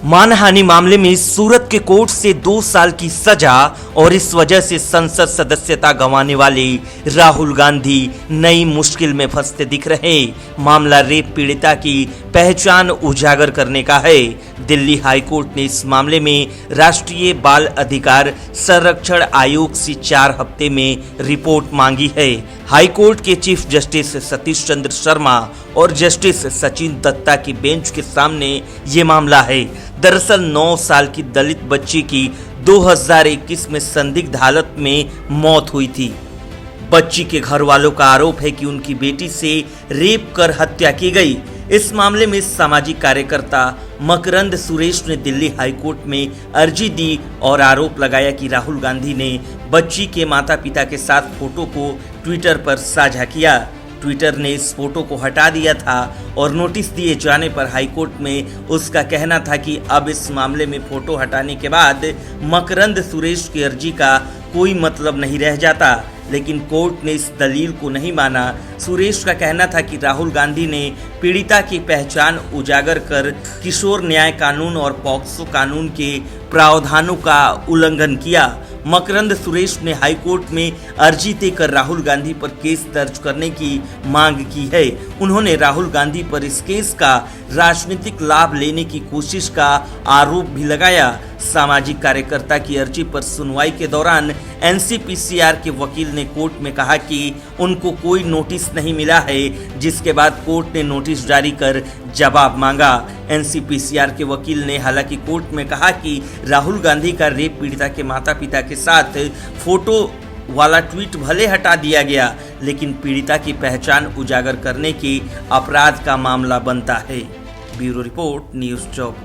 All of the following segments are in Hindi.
मानहानि मामले में सूरत के कोर्ट से 2 साल की सजा और इस वजह से संसद सदस्यता गंवाने वाले राहुल गांधी नई मुश्किल में फंसते दिख रहे। मामला रेप पीड़िता की पहचान उजागर करने का है। दिल्ली हाईकोर्ट ने इस मामले में राष्ट्रीय बाल अधिकार संरक्षण आयोग से 4 हफ्ते में रिपोर्ट मांगी है। हाईकोर्ट के चीफ जस्टिस सतीश चंद्र शर्मा और जस्टिस सचिन दत्ता की बेंच के सामने ये मामला है। दरअसल 9 साल की दलित बच्ची की 2021 में संदिग्ध हालत में मौत हुई थी। बच्ची के घर वालों का आरोप है कि उनकी बेटी से रेप कर हत्या की गई। इस मामले में सामाजिक कार्यकर्ता मकरंद सुरेश ने दिल्ली हाईकोर्ट में अर्जी दी और आरोप लगाया कि राहुल गांधी ने बच्ची के माता पिता के साथ फोटो को ट्विटर पर साझा किया। ट्विटर ने इस फोटो को हटा दिया था और नोटिस दिए जाने पर हाईकोर्ट में उसका कहना था कि अब इस मामले में फोटो हटाने के बाद मकरंद सुरेश की अर्जी का कोई मतलब नहीं रह जाता, लेकिन कोर्ट ने इस दलील को नहीं माना। सुरेश का कहना था कि राहुल गांधी ने पीड़िता की पहचान उजागर कर किशोर न्याय कानून और पॉक्सो कानून के प्रावधानों का उल्लंघन किया। मकरंद सुरेश ने हाईकोर्ट में अर्जी देकर राहुल गांधी पर केस दर्ज करने की मांग की है। उन्होंने राहुल गांधी पर इस केस का राजनीतिक लाभ लेने की कोशिश का आरोप भी लगाया। सामाजिक कार्यकर्ता की अर्जी पर सुनवाई के दौरान एनसीपीसीआर के वकील ने कोर्ट में कहा कि उनको कोई नोटिस नहीं मिला है, जिसके बाद कोर्ट ने नोटिस जारी कर जवाब मांगा। एनसीपीसीआर के वकील ने हालांकि कोर्ट में कहा कि राहुल गांधी का रेप पीड़िता के माता पिता के साथ फोटो वाला ट्वीट भले हटा दिया गया, लेकिन पीड़िता की पहचान उजागर करने के अपराध का मामला बनता है। ब्यूरो रिपोर्ट, न्यूज़ चौक।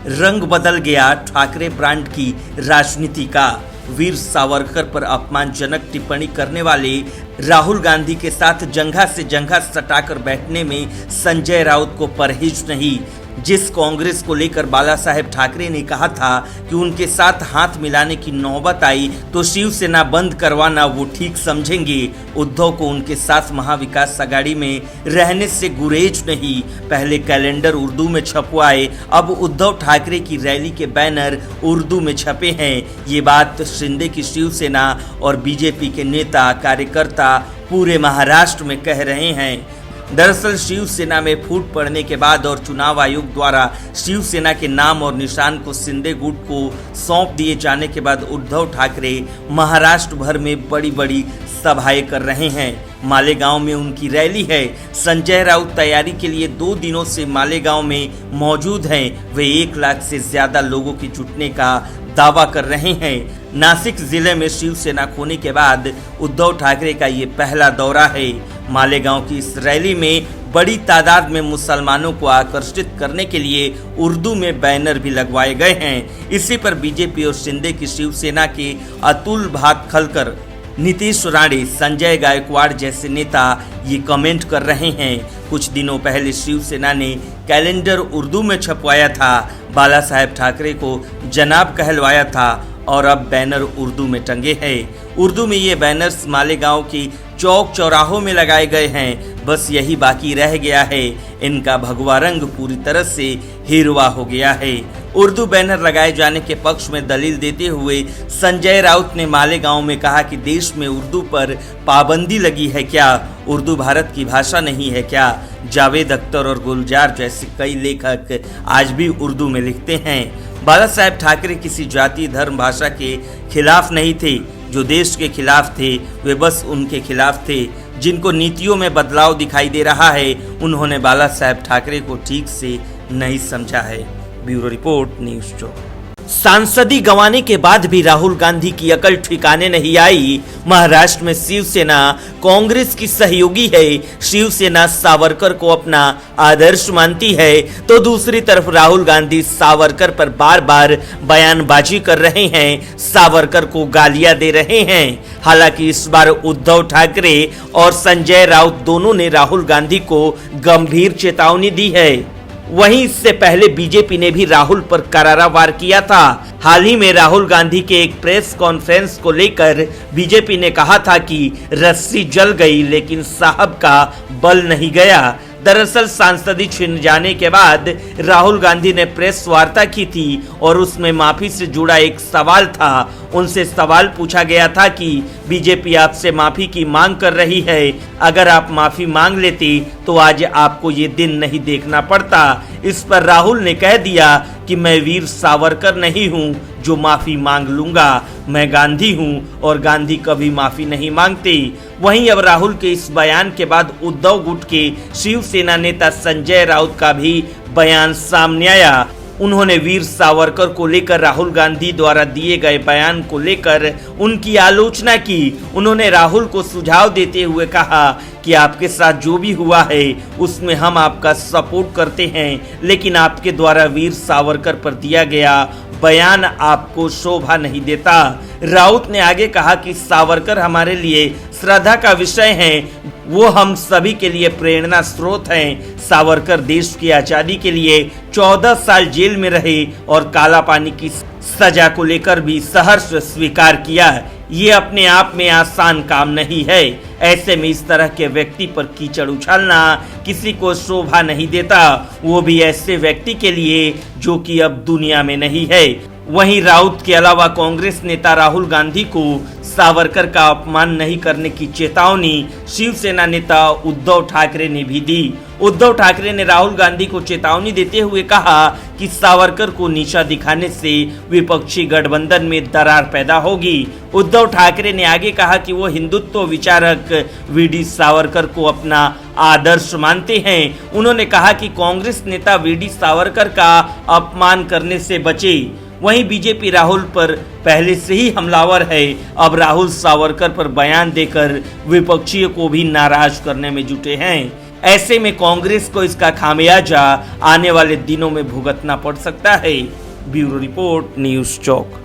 रंग बदल गया ठाकरे ब्रांड की राजनीति का। वीर सावरकर पर अपमानजनक टिप्पणी करने वाले राहुल गांधी के साथ जंघा से जंघा सटाकर बैठने में संजय राउत को परहेज नहीं। जिस कांग्रेस को लेकर बाला साहेब ठाकरे ने कहा था कि उनके साथ हाथ मिलाने की नौबत आई तो शिवसेना बंद करवाना वो ठीक समझेंगे। उद्धव को उनके साथ महाविकास आघाड़ी में रहने से गुरेज नहीं। पहले कैलेंडर उर्दू में छपवाए, अब उद्धव ठाकरे की रैली के बैनर उर्दू में छपे हैं। ये बात शिंदे की शिवसेना और बीजेपी के नेता कार्यकर्ता पूरे महाराष्ट्र में कह रहे हैं। दरअसल शिवसेना में फूट पड़ने के बाद और चुनाव आयोग द्वारा शिवसेना के नाम और निशान को शिंदे गुट को सौंप दिए जाने के बाद उद्धव ठाकरे महाराष्ट्र भर में बड़ी बड़ी सभाएं कर रहे हैं। मालेगांव में उनकी रैली है। संजय राउत तैयारी के लिए 2 दिनों से मालेगांव में मौजूद हैं। वे 1 लाख से ज्यादा लोगों के जुटने का दावा कर रहे हैं। नासिक जिले में शिवसेना खोने के बाद उद्धव ठाकरे का ये पहला दौरा है। मालेगांव की इस रैली में बड़ी तादाद में मुसलमानों को आकर्षित करने के लिए उर्दू में बैनर भी लगवाए गए हैं। इसी पर बीजेपी और शिंदे की शिवसेना के अतुल भातखलकर, नीतीश राणे, संजय गायकवाड़ जैसे नेता ये कमेंट कर रहे हैं। कुछ दिनों पहले शिवसेना ने कैलेंडर उर्दू में छपवाया था, बाला साहेब ठाकरे को जनाब कहलवाया था और अब बैनर उर्दू में टंगे हैं। उर्दू में ये बैनर्स मालेगांव की चौक चौराहों में लगाए गए हैं। बस यही बाकी रह गया है। इनका भगवा रंग पूरी तरह से हिरवा हो गया है। उर्दू बैनर लगाए जाने के पक्ष में दलील देते हुए संजय राउत ने मालेगांव में कहा कि देश में उर्दू पर पाबंदी लगी है क्या? उर्दू भारत की भाषा नहीं है क्या? जावेद अख्तर और गुलजार जैसे कई लेखक आज भी उर्दू में लिखते हैं। बाला साहेब ठाकरे किसी जाति, धर्म, भाषा के खिलाफ नहीं थे। जो देश के खिलाफ थे वे बस उनके खिलाफ थे। जिनको नीतियों में बदलाव दिखाई दे रहा है उन्होंने बाला साहेब ठाकरे को ठीक से नहीं समझा है। ब्यूरो रिपोर्ट, न्यूज़ चौक। सांसदी गंवाने के बाद भी राहुल गांधी की अकल ठिकाने नहीं आई। महाराष्ट्र में शिवसेना कांग्रेस की सहयोगी है। शिवसेना सावरकर को अपना आदर्श मानती है तो दूसरी तरफ राहुल गांधी सावरकर पर बार बार बयानबाजी कर रहे हैं, सावरकर को गालियां दे रहे हैं। हालांकि इस बार उद्धव ठाकरे और संजय राउत दोनों ने राहुल गांधी को गंभीर चेतावनी दी है। वहीं इससे पहले बीजेपी ने भी राहुल पर करारा वार किया था। हाल ही में राहुल गांधी के एक प्रेस कॉन्फ्रेंस को लेकर बीजेपी ने कहा था कि रस्सी जल गई लेकिन साहब का बल नहीं गया। दरअसल सांसदी छिन जाने के बाद राहुल गांधी ने प्रेस वार्ता की थी और उसमें माफी से जुड़ा एक सवाल था। उनसे सवाल पूछा गया था कि बीजेपी आपसे माफी की मांग कर रही है, अगर आप माफी मांग लेते तो आज आपको ये दिन नहीं देखना पड़ता। इस पर राहुल ने कह दिया कि मैं वीर सावरकर नहीं हूँ जो माफी मांग लूंगा, मैं गांधी हूँ और गांधी कभी माफी नहीं मांगते। वहीं अब राहुल के इस बयान के बाद उद्धव गुट के शिवसेना नेता संजय राउत का भी बयान सामने आया। उन्होंने वीर सावरकर को लेकर राहुल गांधी द्वारा दिए गए बयान को लेकर उनकी आलोचना की। उन्होंने राहुल को सुझाव देते हुए कहा कि आपके साथ जो भी हुआ है उसमें हम आपका सपोर्ट करते हैं, लेकिन आपके द्वारा वीर सावरकर पर दिया गया बयान आपको शोभा नहीं देता। राउत ने आगे कहा कि सावरकर हमारे लिए श्रद्धा का विषय हैं, वो हम सभी के लिए प्रेरणा स्रोत हैं। सावरकर देश की आजादी के लिए 14 साल जेल में रहे और काला पानी की सजा को लेकर भी सहर्ष स्वीकार किया। ये अपने आप में आसान काम नहीं है। ऐसे में इस तरह के व्यक्ति पर कीचड़ उछालना किसी को शोभा नहीं देता, वो भी ऐसे व्यक्ति के लिए जो कि अब दुनिया में नहीं है। वहीं राउत के अलावा कांग्रेस नेता राहुल गांधी को सावरकर का अपमान नहीं करने की चेतावनी शिवसेना नेता उद्धव ठाकरे ने भी दी। उद्धव ठाकरे ने राहुल गांधी को चेतावनी देते हुए कहा कि सावरकर को नीचा दिखाने से विपक्षी गठबंधन में दरार पैदा होगी। उद्धव ठाकरे ने आगे कहा कि वो हिंदुत्व विचारक वीडी सावरकर को अपना आदर्श मानते हैं। उन्होंने कहा कि कांग्रेस नेता वीडी सावरकर का अपमान करने से बचे। वहीं बीजेपी राहुल पर पहले से ही हमलावर है, अब राहुल सावरकर पर बयान देकर विपक्षियों को भी नाराज करने में जुटे हैं। ऐसे में कांग्रेस को इसका खामियाजा आने वाले दिनों में भुगतना पड़ सकता है। ब्यूरो रिपोर्ट, न्यूज़ चौक।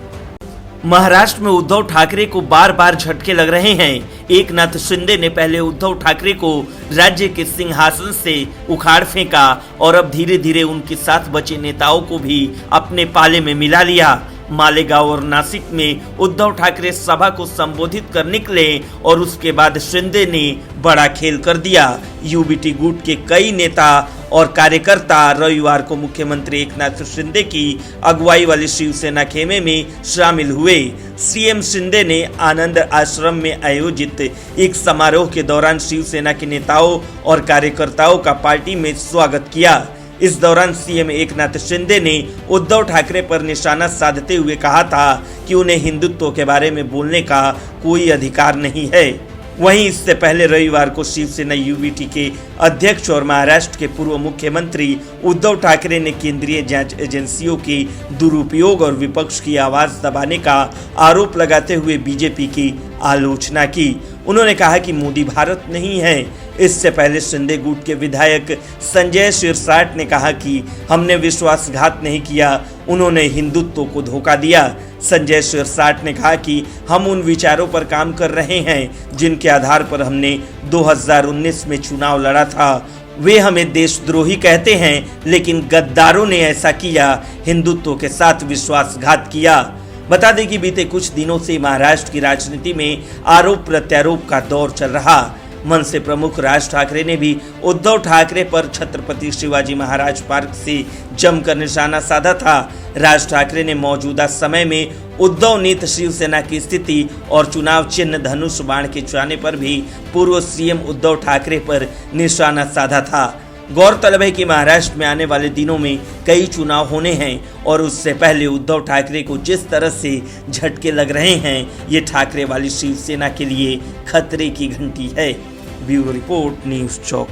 महाराष्ट्र में उद्धव ठाकरे को बार बार झटके लग रहे हैं। एकनाथ शिंदे ने पहले उद्धव ठाकरे को राज्य के सिंहासन से उखाड़ फेंका और अब धीरे धीरे उनके साथ बचे नेताओं को भी अपने पाले में मिला लिया। मालेगांव और नासिक में उद्धव ठाकरे सभा को संबोधित कर निकले और उसके बाद शिंदे ने बड़ा खेल कर दिया। यूबीटी गुट के कई नेता और कार्यकर्ता रविवार को मुख्यमंत्री एकनाथ शिंदे की अगुवाई वाले शिवसेना खेमे में शामिल हुए। सीएम शिंदे ने आनंद आश्रम में आयोजित एक समारोह के दौरान शिवसेना के नेताओं और कार्यकर्ताओं का पार्टी में स्वागत किया। इस दौरान सीएम एकनाथ शिंदे ने उद्धव ठाकरे पर निशाना साधते हुए कहा था कि उन्हें हिंदुत्व के बारे में बोलने का कोई अधिकार नहीं है। वहीं इससे पहले रविवार को शिवसेना यूबीटी के अध्यक्ष और महाराष्ट्र के पूर्व मुख्यमंत्री उद्धव ठाकरे ने केंद्रीय जांच एजेंसियों के दुरुपयोग और विपक्ष की आवाज दबाने का आरोप लगाते हुए बीजेपी की आलोचना की। उन्होंने कहा कि मोदी भारत नहीं है। इससे पहले शिंदे गुट के विधायक संजय शिरसाट ने कहा कि हमने विश्वासघात नहीं किया, उन्होंने हिंदुत्व को धोखा दिया। संजय शिरसाट ने कहा कि हम उन विचारों पर काम कर रहे हैं जिनके आधार पर हमने 2019 में चुनाव लड़ा था। वे हमें देशद्रोही कहते हैं, लेकिन गद्दारों ने ऐसा किया, हिंदुत्व के साथ विश्वासघात किया। बता दें कि बीते कुछ दिनों से महाराष्ट्र की राजनीति में आरोप प्रत्यारोप का दौर चल रहा। मनसे प्रमुख राज ठाकरे ने भी उद्धव ठाकरे पर छत्रपति शिवाजी महाराज पार्क से जमकर निशाना साधा था। राज ठाकरे ने मौजूदा समय में उद्धव नीत शिवसेना की स्थिति और चुनाव चिन्ह धनुष बाण के जाने पर भी पूर्व सीएम उद्धव ठाकरे पर निशाना साधा था। गौरतलब है कि महाराष्ट्र में आने वाले दिनों में कई चुनाव होने हैं और उससे पहले उद्धव ठाकरे को जिस तरह से झटके लग रहे हैं, ये ठाकरे वाली शिवसेना के लिए खतरे की घंटी है। ब्यूरो रिपोर्ट, न्यूज़ चौक।